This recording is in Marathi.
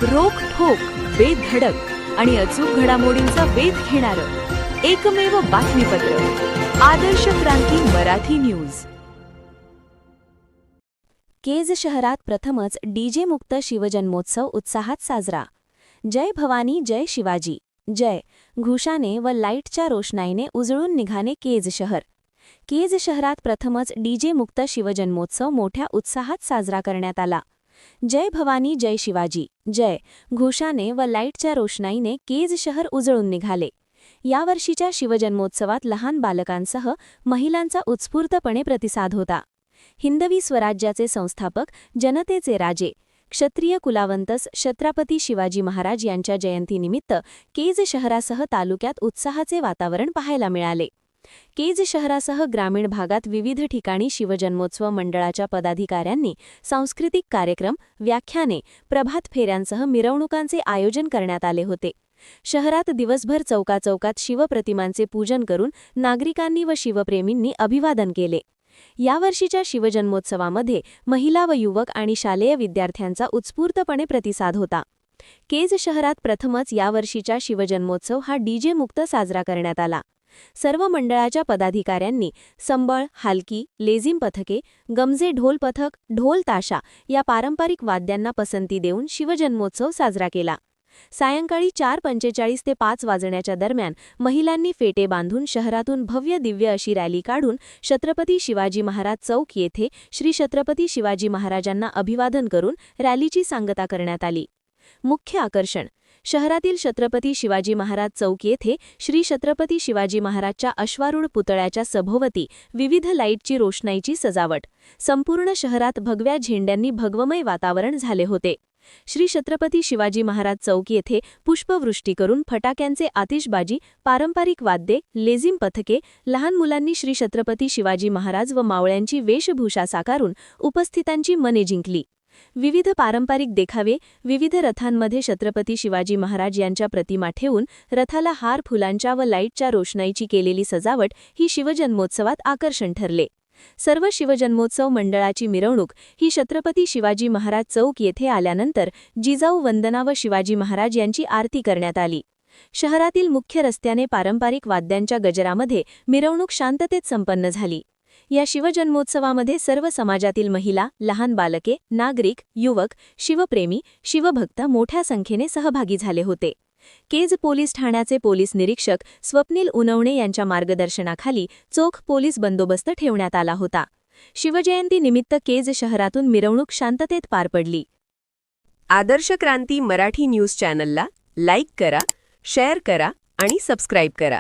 रोखठोक, बेधडक आणि अचूक घडामोडींचा वेध घेणारं एकमेव बातमीपत्र आदर्श क्रांती मराठी न्यूज। केज शहरात प्रथमच डीजे मुक्त शिवजन्मोत्सव उत्साहात साजरा। जय भवानी जय शिवाजी जय घोषाने व लाईटच्या रोषणाईने उजळून निघाले केज शहर। केज शहरात प्रथमच डीजे मुक्त शिवजन्मोत्सव मोठ्या उत्साहात साजरा करण्यात आला। जय भवानी जय शिवाजी जय घोषाने व लाईटच्या रोषणाईने केज शहर उजळून निघाले। यावर्षीच्या शिवजन्मोत्सवात लहान बालकांसह महिलांचा उत्स्फूर्तपणे प्रतिसाद होता। हिंदवी स्वराज्याचे संस्थापक, जनतेचे राजे, क्षत्रिय कुलावंतस छत्रपती शिवाजी महाराज यांच्या जयंतीनिमित्त केज शहरासह तालुक्यात उत्साहाचे वातावरण पाहायला मिळाले। केज शहरासह ग्रामीण भागात विविध ठिकाणी शिवजन्मोत्सव मंडळाच्या पदाधिकाऱ्यांनी सांस्कृतिक कार्यक्रम, व्याख्याने, प्रभात फेऱ्यांसह मिरवणुकांचे आयोजन करण्यात आले होते। शहरात दिवसभर चौकाचौकात शिवप्रतिमांचे पूजन करून नागरिकांनी व शिवप्रेमींनी अभिवादन केले। यावर्षीच्या शिवजन्मोत्सवामध्ये महिला व युवक आणि शालेय विद्यार्थ्यांचा उत्स्फूर्तपणे प्रतिसाद होता। केज शहरात प्रथमच यावर्षीच्या शिवजन्मोत्सव हा डीजे मुक्त साजरा करण्यात आला। सर्व मंडळाच्या पदाधिकाऱ्यांनी संबळ, हालकी, लेझिम पथके, गमजे ढोल पथक, ढोल ताशा या पारंपरिक वाद्यांना पसंती देऊन शिवजन्मोत्सव साजरा केला। सायंकाळी 4:45 ते 5 वाजण्याच्या दरम्यान महिलांनी फेटे बांधून शहरातून भव्य दिव्य अशी रॅली काढून छत्रपती शिवाजी महाराज चौक येथे श्री छत्रपती शिवाजी महाराजांना अभिवादन करून रॅलीची सांगता करण्यात आली। मुख्य आकर्षण शहरातील छत्रपती शिवाजी महाराज चौक येथे श्री छत्रपती शिवाजी महाराजच्या अश्वारूढ पुतळ्याच्या सभोवती विविध लाईटची रोषणाईची सजावट। संपूर्ण शहरात भगव्या झेंड्यांनी भगवमय वातावरण झाले होते। श्री छत्रपती शिवाजी महाराज चौक येथे पुष्पवृष्टी करून फटाक्यांचे आतिषबाजी, पारंपरिक वाद्ये, लेझिम पथके, लहान मुलांनी श्री छत्रपती शिवाजी महाराज व मावळ्यांची वेशभूषा साकारून उपस्थितांची मने जिंकली। विविध पारंपरिक देखावे, विविध रथांमध्ये छत्रपती शिवाजी महाराज यांच्या प्रतिमा ठेवून रथाला हार, फुलांच्या व लाईटच्या रोषणाईची केलेली सजावट ही शिवजन्मोत्सवात आकर्षण ठरले। सर्व शिवजन्मोत्सव मंडळाची मिरवणूक ही छत्रपती शिवाजी महाराज चौक येथे आल्यानंतर जिजाऊ वंदना व शिवाजी महाराज यांची आरती करण्यात आली। शहरातील मुख्य रस्त्याने पारंपरिक वाद्यांच्या गजरामध्ये मिरवणूक शांततेत संपन्न झाली। या शिवजन्मोत्सवामध्ये सर्व समाजातील महिला, लहान बालके, नागरिक, युवक, शिवप्रेमी, शिवभक्त मोठ्या संख्येने सहभागी झाले होते। केज पोलीस ठाण्याचे पोलीस निरीक्षक स्वप्नील उनवणे यांच्या मार्गदर्शनाखाली चोख पोलीस बंदोबस्त ठेवण्यात आला होता। शिवजयंतीनिमित्त केज शहरातून मिरवणूक शांततेत पार पडली। आदर्श क्रांती मराठी न्यूज चॅनलला लाईक करा, शेअर करा आणि सबस्क्राईब करा।